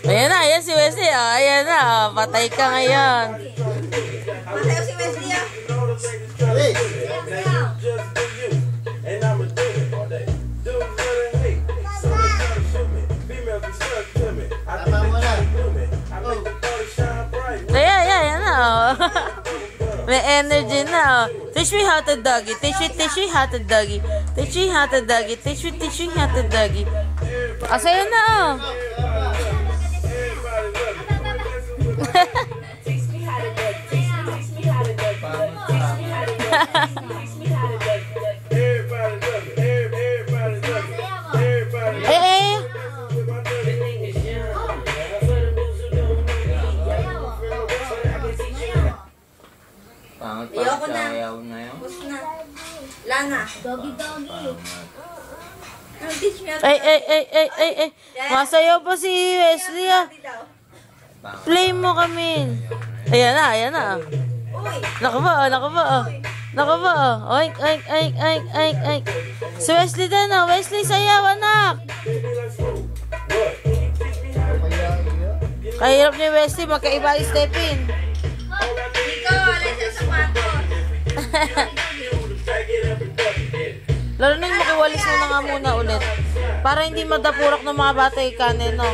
Ayan na, ayan si Wesley. Oh, ayan na, oh, patay ka ngayon. Matay si Wesley ah. Ayan na, oh. May energy na, oh. Teach me how to doggy. Teach me how to doggy. Teach me how to doggy. Teach me how to doggy. Asaya na, oh. Ayoko na. Bus na. Lana. Doggy. Ay. Masayaw pa si Wesley, ah. Play mo kami. Ayan na. Naku ba, oh. Oink. Si Wesley din, oh. Wesley, sayaw, anak. Kahirap ni Wesley, magkaiba yung step-in. Ikaw, alis sa sapatos. Lalo na yung makiwalis mo na nga muna ulit. Para hindi madapurak ng mga bata yung kanin, no?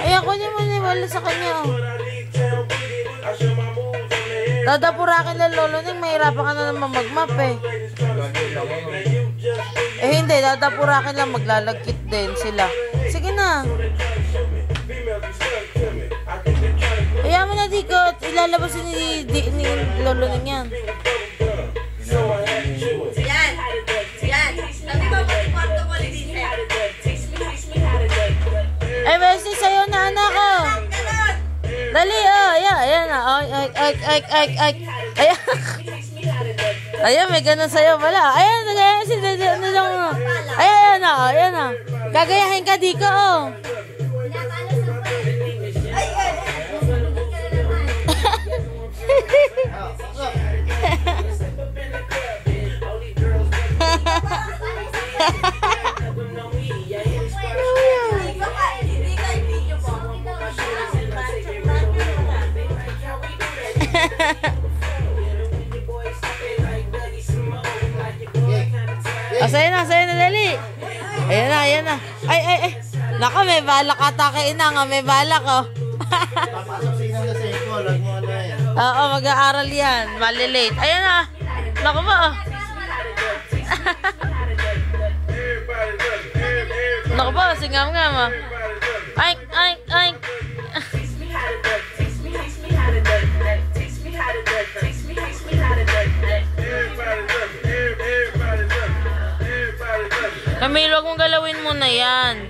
Ay, ako niya maniwala sa kanya, oh. Dadapurakin lang lolo nang mahirapan ka na naman mag-map, eh. Hindi, dadapurakin lang, maglalagkit din sila. Sige na. Kaya mo na, Dikot. Ilalabas ni lolo nang yan. Yan. Sabi mo, pati kwarto mo ni DJ. Ay, Wesley, sayo na, anak, oh. Dali, oh. Ayan na. Ay. Ayan, may ganun sayo pala. Ayan na. Gagayahin ka, Diko, oh. Saya na, dali. Ayan na. Ay. Naka, may balak ata kay ina nga. May balak, oh. Papasok sa inang kasi ko. Lag mo na yan. Oo, mag-aaral yan. Malilate. Ayan na. Naku ba, oh. Naku ba, singam-ngam, oh. Ay. Camilo, huwag mong galawin muna yan.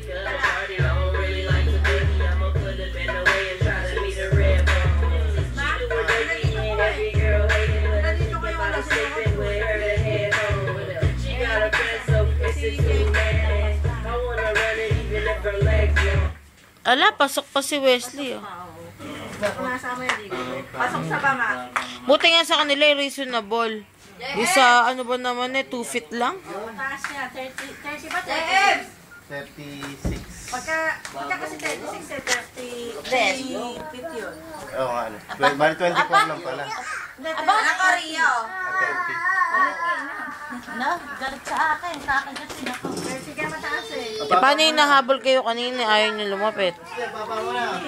Ala, pasok pa si Wesley, oh. Pasok sa banga. Buti nga sa kanila yung reasonable. Yung sa ano ba naman 2 feet lang? Mataas niya, 30 ba? 36. Pagka kasi 36 30 feet yun. Oo nga, ano. Bali 24 lang pala. Korea, oh. 30. No, galit sa akin kasi nako. Sige, mataas eh. Paano yung nahabol kayo kanina? Ayaw nyo lumapit. Papa mo na.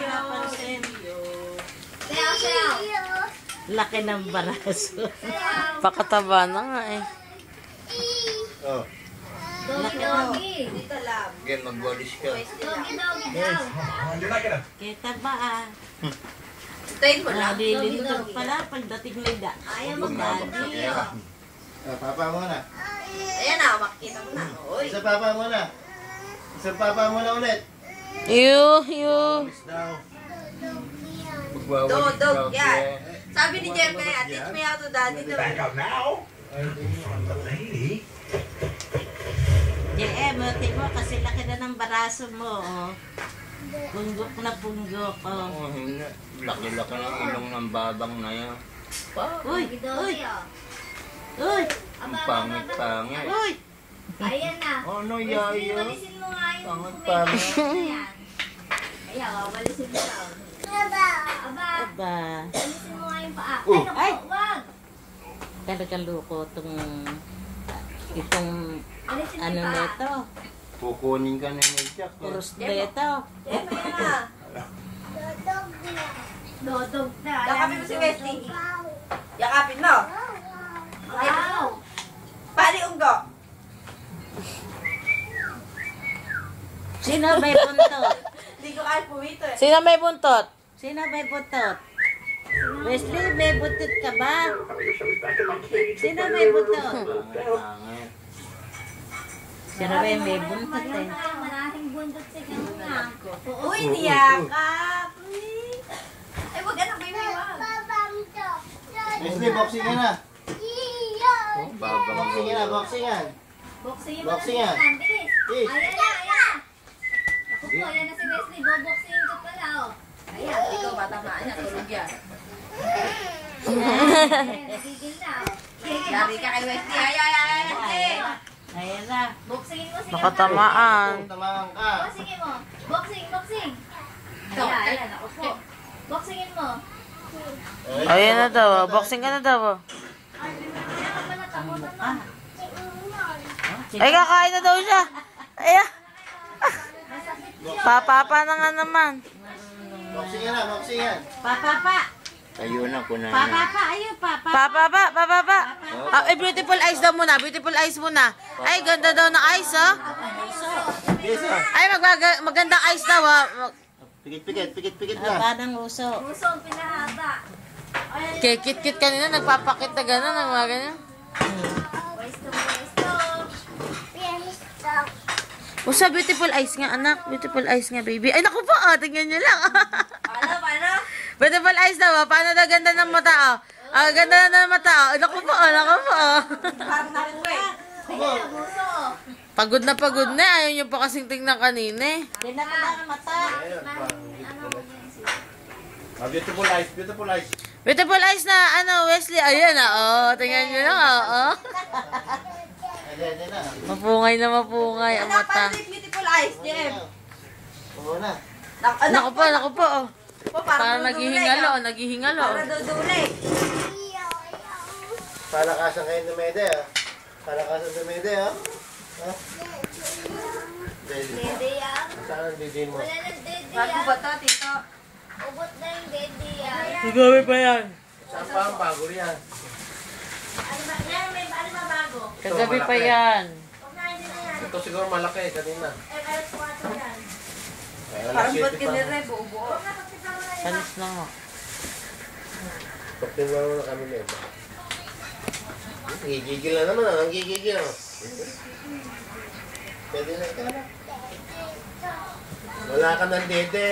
Laki ng baraso. Pakataba na nga, eh. Oh. Doggy. Dito lang. Again, mag-polish ka. Kita ba ah? Tayin mo lang. Nalilindog pala pagdating may da. Ayaw mo daddy. Papa mo na. Ayan na, makikita mo na. Uy. Isa papa mo na. Isa papa mo na ulit. You. Dog, yan. Sabi ni Jeff kaya, teach me how to daddy. Back up now. From the lady. Buti mo kasi laki na ng baraso mo. Oh. Punggok na punggok. Oh. Laki-laki ng ilong ng babang na yan. Uy! Ang pangit-pangit. Uy! Ayan na. Ano, Wesley, yayo? walisin mo nga yung Pangit-pangit. Ayan. Ayan, walisin mo lang. Aba. Aba. Walisin mo nga yung paa. Oh. Ay, naku, wag. Kalakaluko itong Walisin mo ano yung paa. nito. Kukunin ka na ni Jack. Puros nito. Eh, may na. Dodog na. Yakapin mo si Wesley. Yakapin mo. Wow. Pali unggo. Sino may buntot? Hindi ko kaya pumito eh. Sino may buntot? Sino may buntot? Wesley, may buntot ka ba? Sino may buntot? Pangit. Sino may buntot eh? Maraming bundot sa kanya. Uy, niyakap. Ay, wag anak, baby, wag. Wesley, boxing ka na. Boxing ka na, boxingan. Boxingin mo Boxing na yan. si Bilis. Yes. Ayan na, ayan. Naku po, ayan na si Wesley. Boboxingin ka pala, oh. Ayan, ikaw batamaan niya, tulog yan. Ayan, nagigil na, oh. Sige, Yari ka kay Wesley. Ay, ay, ay, ay. Ayan na. boxingin mo, sige. Nakatamaan. Tamaan ka. Boxingin mo. Boxing, boxing. Ito, Ayan, ayan, ako po. Boxingin mo. Ayan na daw. Boxing ka na daw. Kaya ka pala, takutan mo. Ay, kakain na daw siya. Ayan. Papapa na nga naman. Boxing ka na, boxingan. Papa. Ayun na, kunan na. Papa, ayun, papa. Papa. Ay, beautiful eyes daw muna. Beautiful eyes muna. Ay, ganda daw ng eyes, oh. Yes, ah. Ay, magandang eyes daw, ah. Pikit na. Haba ng uso. Puso, ang pinahaba. Kay kit-kit kanina, nagpapakit na gano'n, ng mga ganyan. Pwesto. Usa, beautiful eyes nga, anak. Beautiful eyes nga, baby. Ay, naku po, oh. Tingnan nyo lang. Paano? Beautiful eyes daw, oh. Paano na ganda ng mata, oh. Ah, ganda na ng mata, oh. Naku po, oh. Naku po, oh. Parang nakuha eh. Ayan, puso. Pagod na pagod na. Ayaw nyo pa kasing tingnan kanina, eh. Tinan mo na ang mata. Beautiful eyes, beautiful eyes. Beautiful eyes na, ano, Wesley. Ayan, oh. Tingnan nyo lang, oh. Ayan na. Mapungay na mapungay ang Anak, mata. paano yung beautiful eyes, Jem? Oo na. Naku po, oh. Po, Parang dudulay, naghihingalo, ah. oh. Naghihingalo, oh. Para dudulay. Palakasan kayo ng Mede, ah. Palakasan ng Mede, ah. Ha? Dede. Dede yan. Saan ang dede mo? Wala ng dede Bago yan. ba ito, tito? Ubot na yung dede yan. Sigami pa yan. Saan pa ang bago riyan? Ano ba bago? Kagabi pa yan. Huwag na, hindi na yan. Ito siguro malaki, kanina. LS4 yan. Parang ba't kinire, buo-buo. Huwag na, pagkita mo na yun. Panis na nga. Pagtingnan mo na kami nito. Gigigil na naman, ang gigigil. Oh. Pwede na ikaw na. Wala ka ng dede.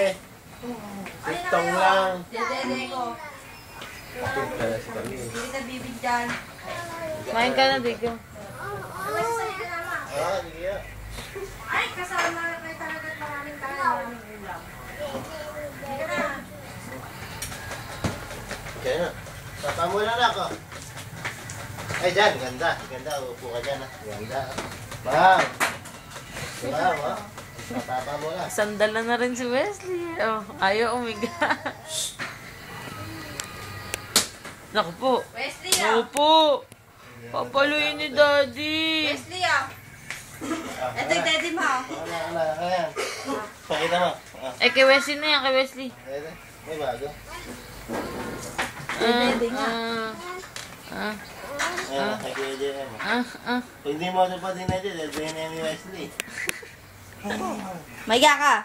Sitong lang. Dede ko. Kapit ka na si kami. Hindi na bibigyan. Kumain ka na, Bigo. Uwes sa iyo, mama. Ah, hindi yan. Ay, kasama kayo talaga maraming tayo. Maraming ulam. Hindi ka na. Kaya na. Papa mo na ako. Ay, dyan. Ganda. Ganda. Upo ka dyan. Ganda. Wow. Wow, ha? Papa mo na. Sandala na rin si Wesley. Oh, ayaw umiga. Naku po. Wesley, Naku po. Papaluin ni Daddy. Wesley, ah. Ito yung daddy mo. Ayan. Pakita mo. Ah, Eh, kay Wesley na yan, kay Wesley. ayan. May bago. Ayan, kay Kuya JM. Kung hindi mo ito pa din na dyan, dahil na ni Wesley. May ka.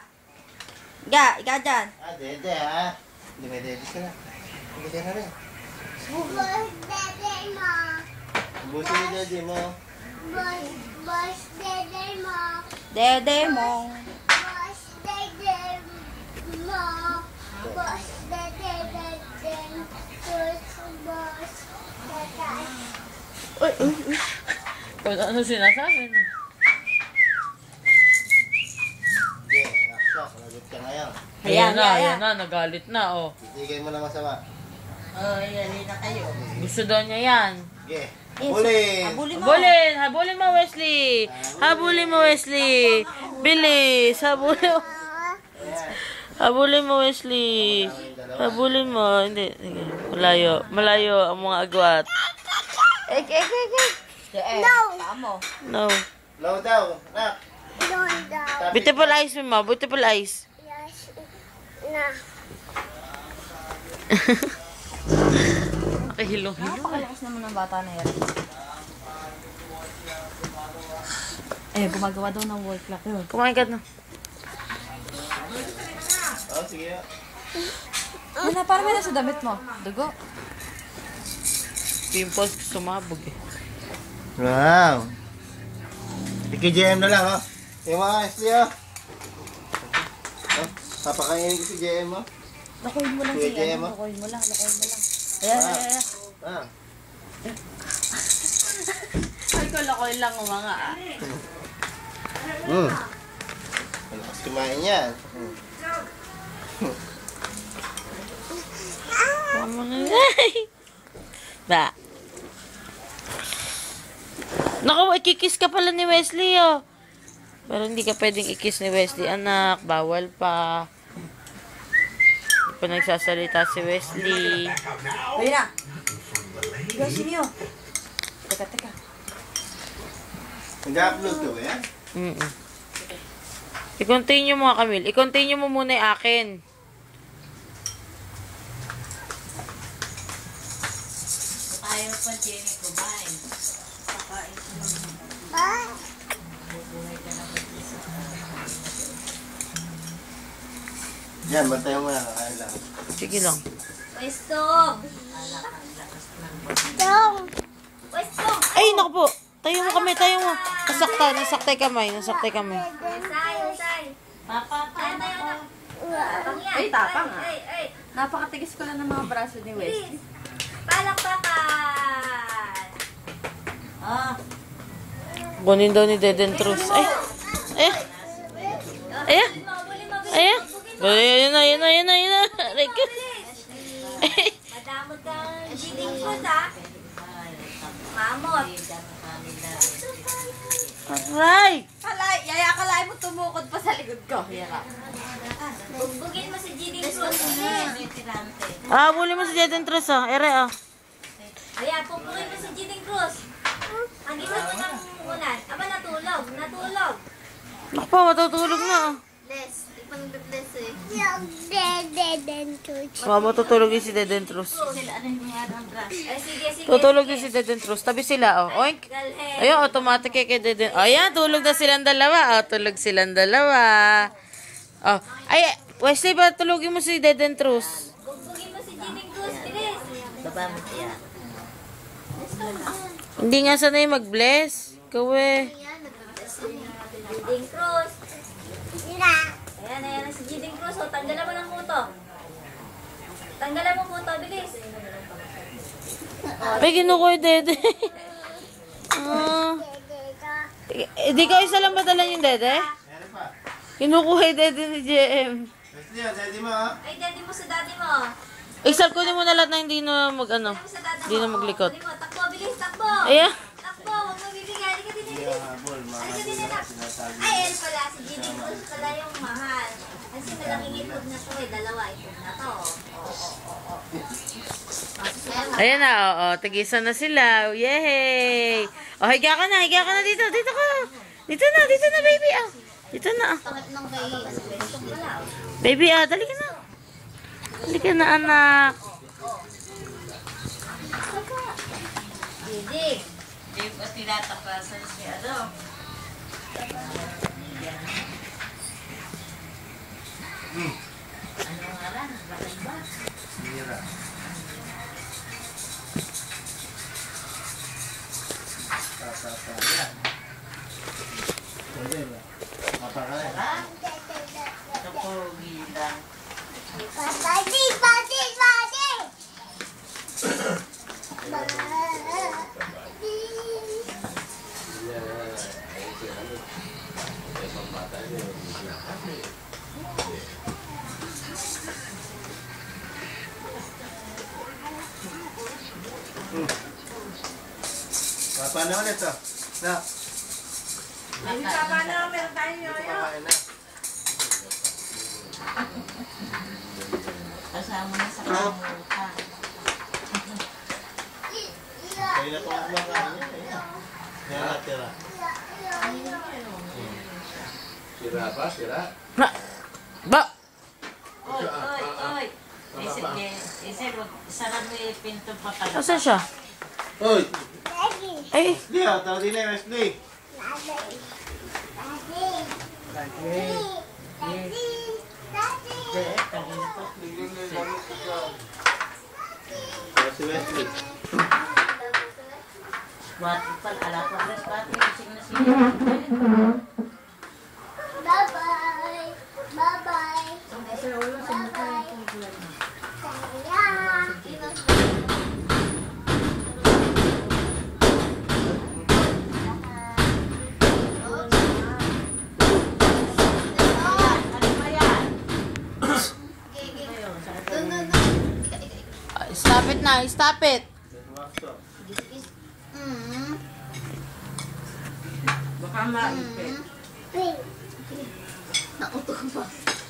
Ika dyan. Ah, dede ha. Hindi may dede ka na. Hindi ka na rin. Buti ni dede mo. Dede mo. Kung ano sinasabi na. Sige, naksa. Lagot ka ngayon. Ayan na, ayan na. Nagalit na, oh. Titigay mo na masama. Oh, yan na kayo. Gusto daw niya yan. Sige. Uli. Habulin! Habulin mo, Wesley! Habulin mo, Wesley! Bilis! Habulin mo. Habulin mo, Wesley. Habulin mo. Hindi. Sige. Malayo. Malayo ang mga agwat. No! Tamo. No. Low daw. Nak. Beautiful eyes mo. Beautiful eyes. Okay, hilong-hilong. Napakalakas naman ng bata na yan. Eh, gumagawa daw ng wall clock yun. Kumain ka na. Oh, sige. Ano, parang may nasa damit mo. Dugo. Pimples, sumabog eh. Wow. JM na lang, oh. Yung mga Ashley, oh. Oh, papakainin ko si JM, oh. Lakoyin mo lang Kuya siya. JM, oh. Lakoyin mo lang. Ayan, ayan, ayan. Ah. Ay ko, lakoy lang mga ah. Malakas kumain yan. Tama na. Ba? Naku, ikikis ka pala ni Wesley, oh. Pero hindi ka pwedeng ikis ni Wesley, anak. Bawal pa. Hindi pa nagsasalita si Wesley. Ayun na. Ikaw, sino? Teka. Nag-upload ka ba yan? I-continue mo, Camille. I-continue mo muna yung akin. Ayaw pa, Jenny, kumain. Yan, bantayan mo na. Kakain lang. Sige lang. Pwesto! Ay, naku po. Tayo mo kami, tayo mo. Nasaktay kamay. Usay! Papa. Ay, tapang ah. Napakatigas ko lang ng mga braso ni Wes. Palakpakan! Ah, Kunin daw ni Deden Trus. Ay. Ayun na. Aray ko. Madamot kang giting ko sa mamot. Aray! Yaya, akalain mo tumukod pa sa likod ko. Yara. Bugbugin mo si giting ko. Ah, buli mo si Deden Trus, oh. Ere, oh. Ayan, pupugin mo si Giting Cruz. Ang isa mo ng unan. Aba, natulog. Naku po, matutulog na, oh. Bless. Ipang-bless eh. Matutulog din si Deden Trus. Ay, sige. Tutulog din si Deden Trus. Tabi sila, oh. Oink. Galhen. Ayun, automatic kay Deden. Ayan, tulog na silang dalawa. Oh, tulog silang dalawa. Oh. Ay, Wesley, ba tulogin mo si Deden Trus? Bugbugin mo si Giting Cruz. Bilis. baba mo siya. Hindi nga sanay mag-bless. Ikaw eh. Giting Cruz. Ayan na si Giting Cruz. O, tanggalan mo ng kuto. Tanggalan mo kuto. Bilis. Ay, kinukuha yung Dede. Di ka isa lang badalan yung Dede? Meron pa. Kinukuha yung Dede ni JM. Wesley, daddy mo, ha? Ay, daddy mo sa daddy mo. Isal kunin mo na lahat na hindi na mag-ano. Daddy mo sa daddy mo. Hindi na maglikot. Daddy mo. Takbo, bilis. Takbo. Ayan. Takbo. Huwag mo bibigay. Hindi ka din Hindi ang habol, mga Ay, habol hindi na na. sinasabi. Ay, yan pala. Si Giting Cruz pala yung mahal. Kasi malaking ipod na to eh. Dalawa ipod na to. Ayan na, oo. Tigisan na sila. Yay! O, higa ka na dito. Dito ka. Dito na, baby. Ah. Dito na. Ah. Baby, ah, dali ka na. Dali ka na, anak. Giting. Hindi pa tinatapasan siya, ano? Ano nga lang? Bakit ba? Mira. Yan. Pwede ba? Mapakain. Ito po, gilang. Paano ulit to? Na. Hindi tama na, meron tayo yoyo. Pakain na. Kasama na sa kamuta. Kaya na pong kumakain niya. Yan natira. Sira pa, sira. Ba! Oy, oy, oy. Isip, sarap mo yung pinto pa pala. Asan siya? Uy! Ay, Wesley, tawag din na Wesley. Si Wesley. Buhat pa, ala pa, alas pa, gising na siya. Bye-bye. Bye-bye. Bye-bye. Ano ba yan? stop it na, stop it. Baka maipit.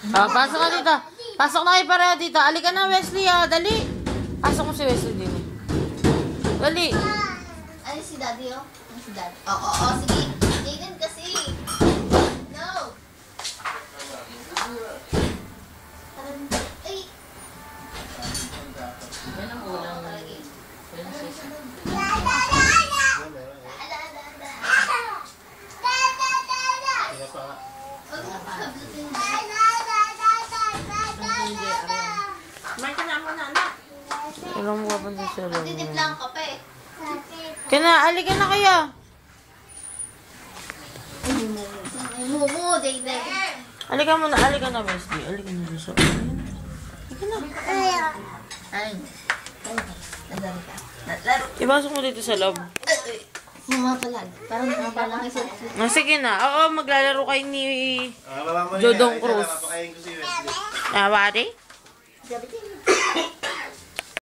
Pasok ka dito. Pasok na kayo pareho dito. Alika na, Wesley, dali. Pasok mo si Wesley din. Dali. Ay, si Daddy, oh. Ay, si Daddy. Oo, sige. Jaden kasi. No. Ay. Yan ang ulang na yun. May kasama na, anak. Alam mo ba ba sa room? Titiplang kape. Kaya alika na kayo. Mumu, Jaden. Alika na, Wesley. Alika na dito. Alika na. Ay. Nadali ka. Ipasok mo dito sa loob. Mamapalag. Parang mamapalag isa. Sige na. Oo, maglalaro kayo ni Baba mo Jodong nila. Cruz. Papakain ko si Wesley. Pare? Gabi din.